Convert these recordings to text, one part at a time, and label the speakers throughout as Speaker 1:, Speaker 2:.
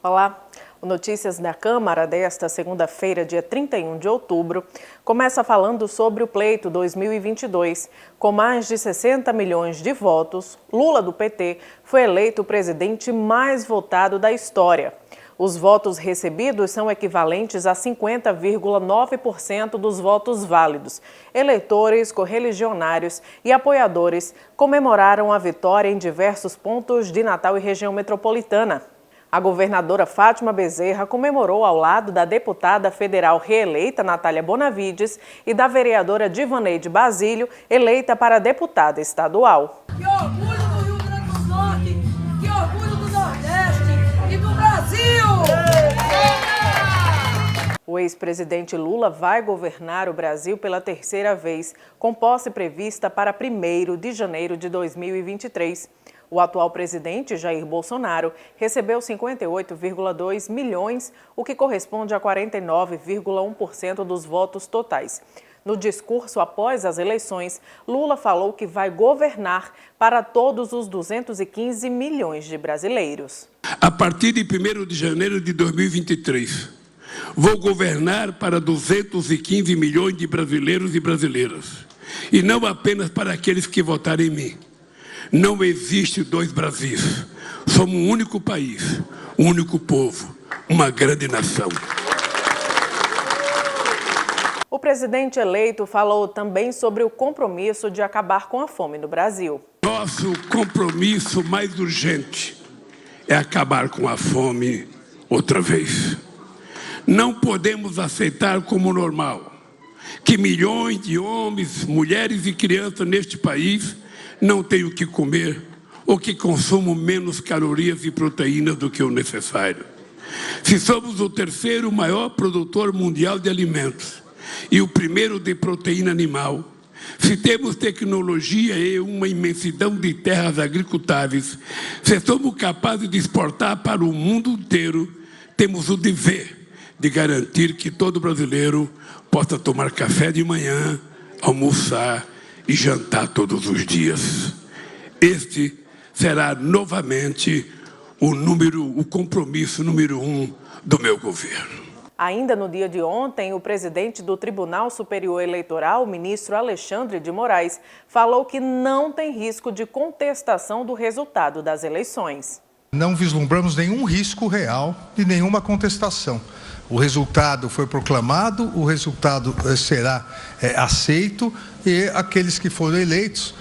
Speaker 1: Olá, o Notícias da Câmara desta segunda-feira, dia 31 de outubro, começa falando sobre o pleito 2022. Com mais de 60 milhões de votos, Lula, do PT, foi eleito o presidente mais votado da história. Os votos recebidos são equivalentes a 50,9% dos votos válidos. Eleitores, correligionários e apoiadores comemoraram a vitória em diversos pontos de Natal e região metropolitana. A governadora Fátima Bezerra comemorou ao lado da deputada federal reeleita Natália Bonavides e da vereadora Divaneide Basílio, eleita para deputada estadual.
Speaker 2: Que orgulho do Rio Grande do Norte, que orgulho do Nordeste e do Brasil!
Speaker 1: O ex-presidente Lula vai governar o Brasil pela terceira vez, com posse prevista para 1º de janeiro de 2023. O atual presidente, Jair Bolsonaro, recebeu 58,2 milhões, o que corresponde a 49,1% dos votos totais. No discurso após as eleições, Lula falou que vai governar para todos os 215 milhões de brasileiros.
Speaker 3: A partir de 1º de janeiro de 2023, vou governar para 215 milhões de brasileiros e brasileiras, e não apenas para aqueles que votarem em mim. Não existe dois Brasis. Somos um único país, um único povo, uma grande nação.
Speaker 1: O presidente eleito falou também sobre o compromisso de acabar com a fome no Brasil.
Speaker 3: Nosso compromisso mais urgente é acabar com a fome outra vez. Não podemos aceitar como normal que milhões de homens, mulheres e crianças neste país não tenham o que comer ou que consumam menos calorias e proteínas do que o necessário. Se somos o terceiro maior produtor mundial de alimentos e o primeiro de proteína animal, se temos tecnologia e uma imensidão de terras agricultáveis, se somos capazes de exportar para o mundo inteiro, temos o dever de garantir que todo brasileiro possa tomar café de manhã, almoçar e jantar todos os dias. Este será novamente o compromisso número 1 do meu governo.
Speaker 1: Ainda no dia de ontem, o presidente do Tribunal Superior Eleitoral, o ministro Alexandre de Moraes, falou que não tem risco de contestação do resultado das eleições.
Speaker 4: Não vislumbramos nenhum risco real de nenhuma contestação. O resultado foi proclamado, o resultado será aceito e aqueles que foram eleitos,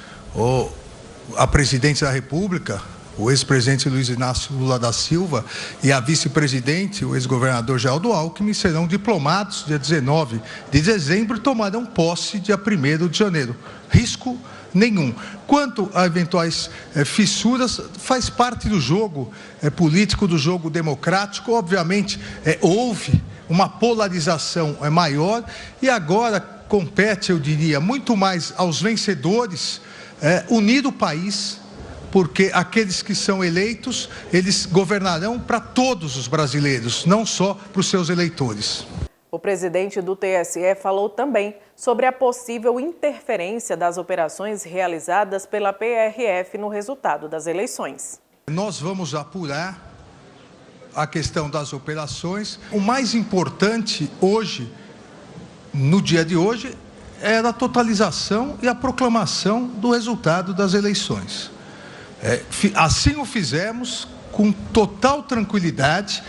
Speaker 4: a presidente da República, o ex-presidente Luiz Inácio Lula da Silva e a vice-presidente, o ex-governador Geraldo Alckmin, serão diplomados dia 19 de dezembro e tomarão posse dia 1º de janeiro. Risco nenhum. Quanto a eventuais fissuras, faz parte do jogo político, do jogo democrático. Obviamente, houve uma polarização maior e agora compete, eu diria, muito mais aos vencedores unir o país, porque aqueles que são eleitos, eles governarão para todos os brasileiros, não só para os seus eleitores.
Speaker 1: O presidente do TSE falou também sobre a possível interferência das operações realizadas pela PRF no resultado das eleições.
Speaker 4: Nós vamos apurar a questão das operações. O mais importante hoje, no dia de hoje, era a totalização e a proclamação do resultado das eleições. Assim o fizemos, com total tranquilidade.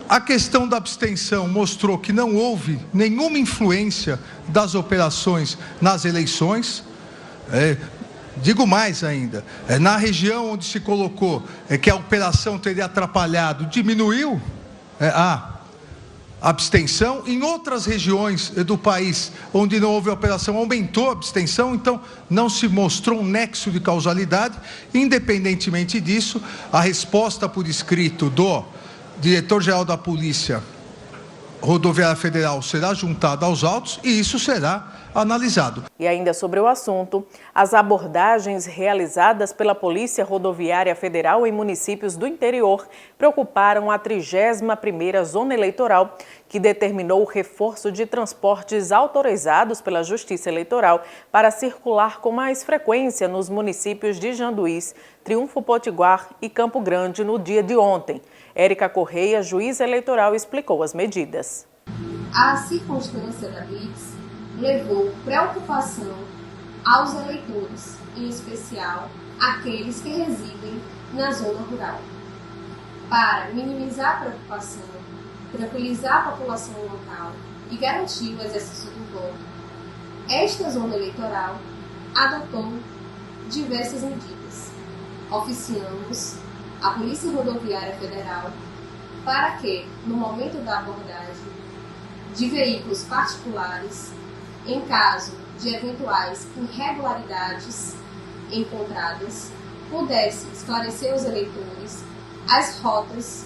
Speaker 4: A questão da abstenção mostrou que não houve nenhuma influência das operações nas eleições. Digo mais ainda, na região onde se colocou que a operação teria atrapalhado, diminuiu a abstenção. Em outras regiões do país onde não houve operação, aumentou a abstenção, então não se mostrou um nexo de causalidade. Independentemente disso, a resposta por escrito do diretor-geral da Polícia Rodoviária Federal será juntada aos autos e isso será analisado.
Speaker 1: E ainda sobre o assunto, as abordagens realizadas pela Polícia Rodoviária Federal em municípios do interior preocuparam a 31ª Zona Eleitoral, que determinou o reforço de transportes autorizados pela Justiça Eleitoral para circular com mais frequência nos municípios de Janduís, Triunfo Potiguar e Campo Grande no dia de ontem. Érica Correia, juíza eleitoral, explicou as medidas.
Speaker 5: A circunstância da Blitz levou preocupação aos eleitores, em especial aqueles que residem na zona rural. Para minimizar a preocupação, tranquilizar a população local e garantir o exercício do voto, esta zona eleitoral adotou diversas medidas. Oficiamos a Polícia Rodoviária Federal para que, no momento da abordagem de veículos particulares, em caso de eventuais irregularidades encontradas, pudesse esclarecer os eleitores as rotas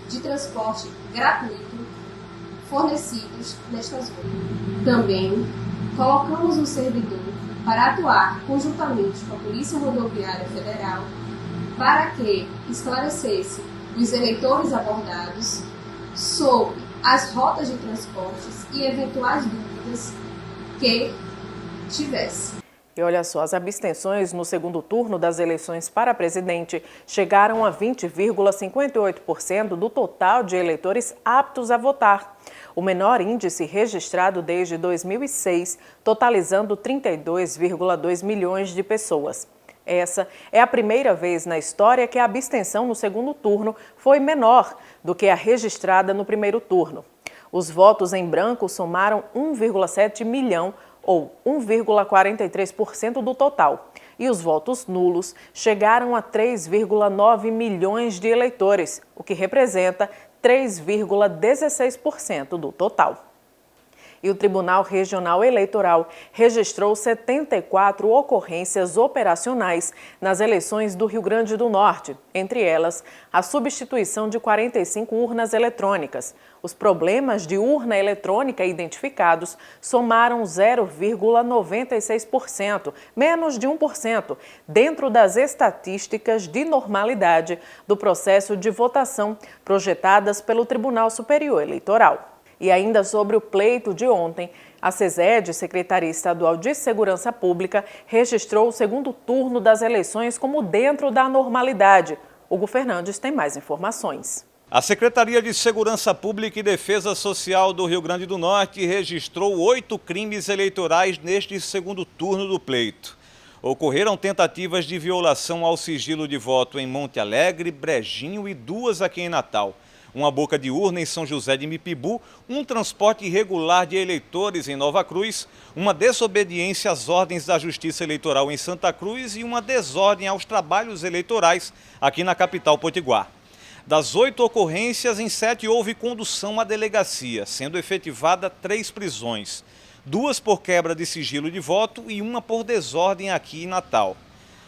Speaker 5: de transporte gratuito fornecidos nesta zona. Também colocamos um servidor para atuar conjuntamente com a Polícia Rodoviária Federal para que esclarecesse os eleitores abordados sobre as rotas de transportes e eventuais dúvidas que tivesse.
Speaker 1: E olha só, as abstenções no segundo turno das eleições para presidente chegaram a 20,58% do total de eleitores aptos a votar. O menor índice registrado desde 2006, totalizando 32,2 milhões de pessoas. Essa é a primeira vez na história que a abstenção no segundo turno foi menor do que a registrada no primeiro turno. Os votos em branco somaram 1,7 milhão, ou 1,43% do total. E os votos nulos chegaram a 3,9 milhões de eleitores, o que representa 3,16% do total. E o Tribunal Regional Eleitoral registrou 74 ocorrências operacionais nas eleições do Rio Grande do Norte, entre elas a substituição de 45 urnas eletrônicas. Os problemas de urna eletrônica identificados somaram 0,96%, menos de 1%, dentro das estatísticas de normalidade do processo de votação projetadas pelo Tribunal Superior Eleitoral. E ainda sobre o pleito de ontem, a SESED, Secretaria Estadual de Segurança Pública, registrou o segundo turno das eleições como dentro da normalidade. Hugo Fernandes tem mais informações.
Speaker 6: A Secretaria de Segurança Pública e Defesa Social do Rio Grande do Norte registrou 8 crimes eleitorais neste segundo turno do pleito. Ocorreram tentativas de violação ao sigilo de voto em Monte Alegre, Brejinho e 2 aqui em Natal. Uma boca de urna em São José de Mipibu, um transporte irregular de eleitores em Nova Cruz, uma desobediência às ordens da Justiça Eleitoral em Santa Cruz e uma desordem aos trabalhos eleitorais aqui na capital potiguar. Das 8 ocorrências, em 7 houve condução à delegacia, sendo efetivada 3 prisões, 2 por quebra de sigilo de voto e 1 por desordem aqui em Natal.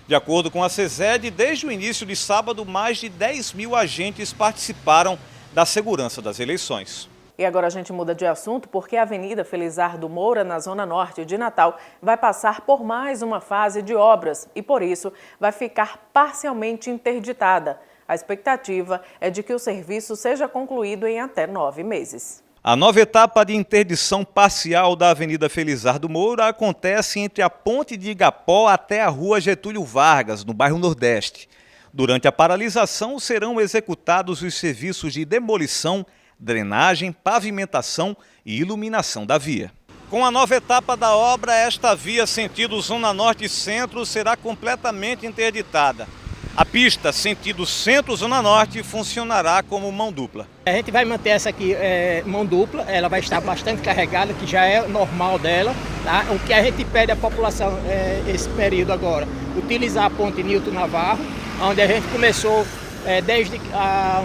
Speaker 6: De acordo com a SESED, desde o início de sábado, mais de 10 mil agentes participaram da segurança das eleições.
Speaker 1: E agora a gente muda de assunto porque a Avenida Felizardo Moura, na zona norte de Natal, vai passar por mais uma fase de obras e, por isso, vai ficar parcialmente interditada. A expectativa é de que o serviço seja concluído em até 9 meses.
Speaker 6: A nova etapa de interdição parcial da Avenida Felizardo Moura acontece entre a Ponte de Igapó até a Rua Getúlio Vargas, no bairro Nordeste. Durante a paralisação, serão executados os serviços de demolição, drenagem, pavimentação e iluminação da via. Com a nova etapa da obra, esta via sentido Zona Norte e Centro será completamente interditada. A pista sentido Centro-Zona Norte funcionará como mão dupla.
Speaker 7: A gente vai manter essa aqui mão dupla, ela vai estar bastante carregada, que já é normal dela. Tá? O que a gente pede à população esse período agora, utilizar a ponte Nilton Navarro, onde a gente começou desde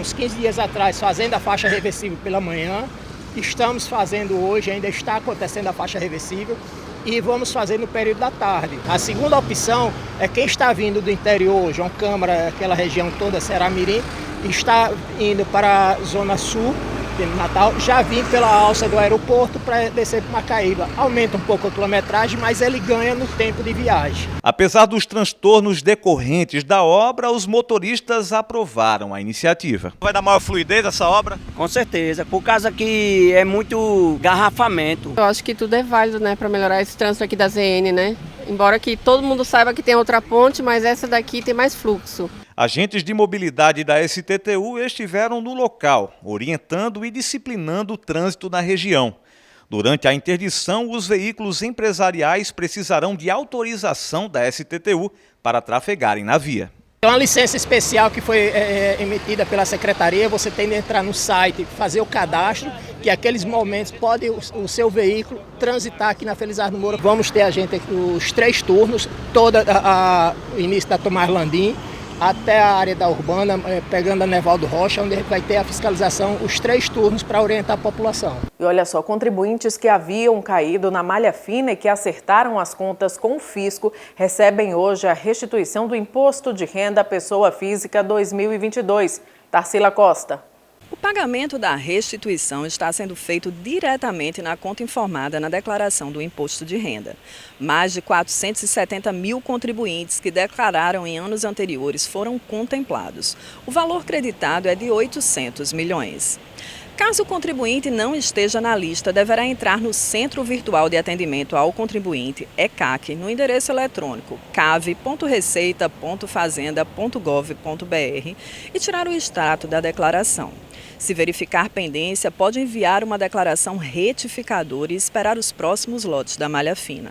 Speaker 7: uns 15 dias atrás fazendo a faixa reversível pela manhã. Estamos fazendo hoje, ainda está acontecendo a faixa reversível. E vamos fazer no período da tarde. A segunda opção é quem está vindo do interior, João Câmara, aquela região toda, Ceará-Mirim, está indo para a Zona Sul de Natal, já vim pela alça do aeroporto para descer para Macaíba. Aumenta um pouco a quilometragem, mas ele ganha no tempo de viagem.
Speaker 6: Apesar dos transtornos decorrentes da obra, os motoristas aprovaram a iniciativa. Vai dar maior fluidez essa obra?
Speaker 8: Com certeza, por causa que é muito garrafamento.
Speaker 9: Eu acho que tudo é válido, né, para melhorar esse trânsito aqui da ZN, né? Embora que todo mundo saiba que tem outra ponte, mas essa daqui tem mais fluxo.
Speaker 6: Agentes de mobilidade da STTU estiveram no local, orientando e disciplinando o trânsito na região. Durante a interdição, os veículos empresariais precisarão de autorização da STTU para trafegarem na via.
Speaker 7: É uma licença especial que foi emitida pela Secretaria. Você tem de entrar no site, fazer o cadastro, que aqueles momentos pode o seu veículo transitar aqui na Felizardo Moura. Vamos ter a gente aqui, os 3 turnos, o início da Tomás Landim, até a área da Urbana, pegando a Nevaldo Rocha, onde vai ter a fiscalização, os 3 turnos para orientar a população.
Speaker 1: E olha só, contribuintes que haviam caído na malha fina e que acertaram as contas com o fisco recebem hoje a restituição do Imposto de Renda à Pessoa Física 2022. Tarsila Costa.
Speaker 10: O pagamento da restituição está sendo feito diretamente na conta informada na declaração do imposto de renda. Mais de 470 mil contribuintes que declararam em anos anteriores foram contemplados. O valor creditado é de 800 milhões. Caso o contribuinte não esteja na lista, deverá entrar no Centro Virtual de Atendimento ao Contribuinte, ECAC, no endereço eletrônico cave.receita.fazenda.gov.br e tirar o extrato da declaração. Se verificar pendência, pode enviar uma declaração retificadora e esperar os próximos lotes da malha fina.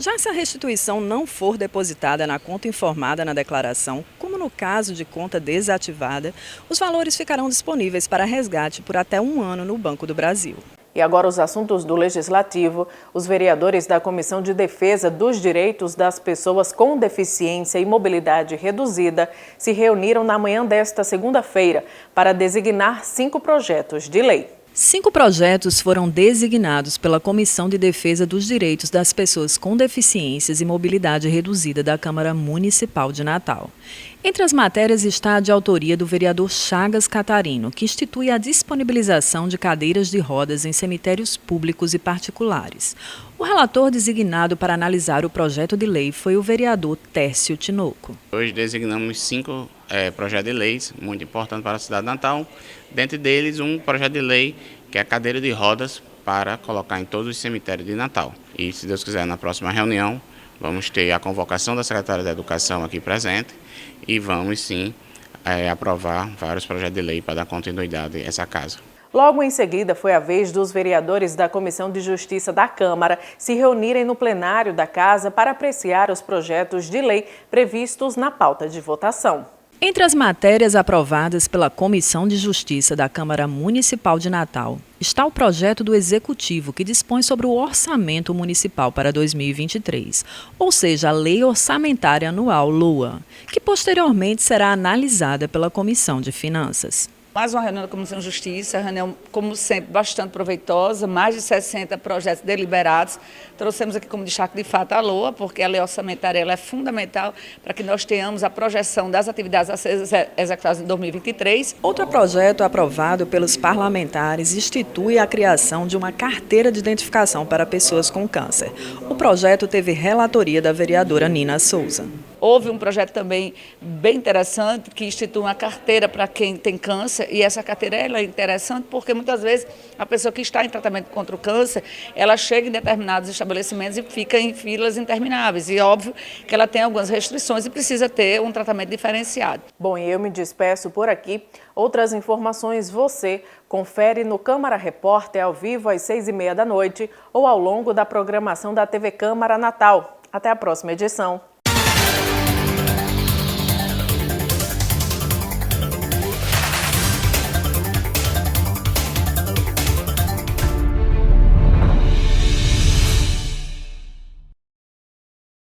Speaker 10: Já se a restituição não for depositada na conta informada na declaração, como no caso de conta desativada, os valores ficarão disponíveis para resgate por até 1 ano no Banco do Brasil.
Speaker 1: E agora os assuntos do Legislativo. Os vereadores da Comissão de Defesa dos Direitos das Pessoas com Deficiência e Mobilidade Reduzida se reuniram na manhã desta segunda-feira para designar 5 projetos de lei.
Speaker 10: 5 projetos foram designados pela Comissão de Defesa dos Direitos das Pessoas com Deficiências e Mobilidade Reduzida da Câmara Municipal de Natal. Entre as matérias está a de autoria do vereador Chagas Catarino, que institui a disponibilização de cadeiras de rodas em cemitérios públicos e particulares. O relator designado para analisar o projeto de lei foi o vereador Tércio Tinoco.
Speaker 11: Hoje designamos 5 projetos de leis muito importantes para a cidade de Natal. Dentre deles, um projeto de lei que é a cadeira de rodas para colocar em todos os cemitérios de Natal. E, se Deus quiser, na próxima reunião, vamos ter a convocação da Secretaria da Educação aqui presente e vamos, sim, aprovar vários projetos de lei para dar continuidade a essa casa.
Speaker 1: Logo em seguida, foi a vez dos vereadores da Comissão de Justiça da Câmara se reunirem no plenário da Casa para apreciar os projetos de lei previstos na pauta de votação.
Speaker 10: Entre as matérias aprovadas pela Comissão de Justiça da Câmara Municipal de Natal, está o projeto do Executivo que dispõe sobre o Orçamento Municipal para 2023, ou seja, a Lei Orçamentária Anual, LOA, que posteriormente será analisada pela Comissão de Finanças.
Speaker 12: Mais uma reunião da Comissão de Justiça, reunião, como sempre, bastante proveitosa, mais de 60 projetos deliberados. Trouxemos aqui como destaque, de fato, a LOA, porque a lei orçamentária ela é fundamental para que nós tenhamos a projeção das atividades a ser executadas em 2023.
Speaker 10: Outro projeto aprovado pelos parlamentares institui a criação de uma carteira de identificação para pessoas com câncer. O projeto teve relatoria da vereadora Nina Souza.
Speaker 12: Houve um projeto também bem interessante que institui uma carteira para quem tem câncer, e essa carteira ela é interessante porque muitas vezes a pessoa que está em tratamento contra o câncer, ela chega em determinados estabelecimentos e fica em filas intermináveis, e óbvio que ela tem algumas restrições e precisa ter um tratamento diferenciado.
Speaker 1: Bom, e eu me despeço por aqui. Outras informações você confere no Câmara Repórter ao vivo às 6h30 da noite ou ao longo da programação da TV Câmara Natal. Até a próxima edição.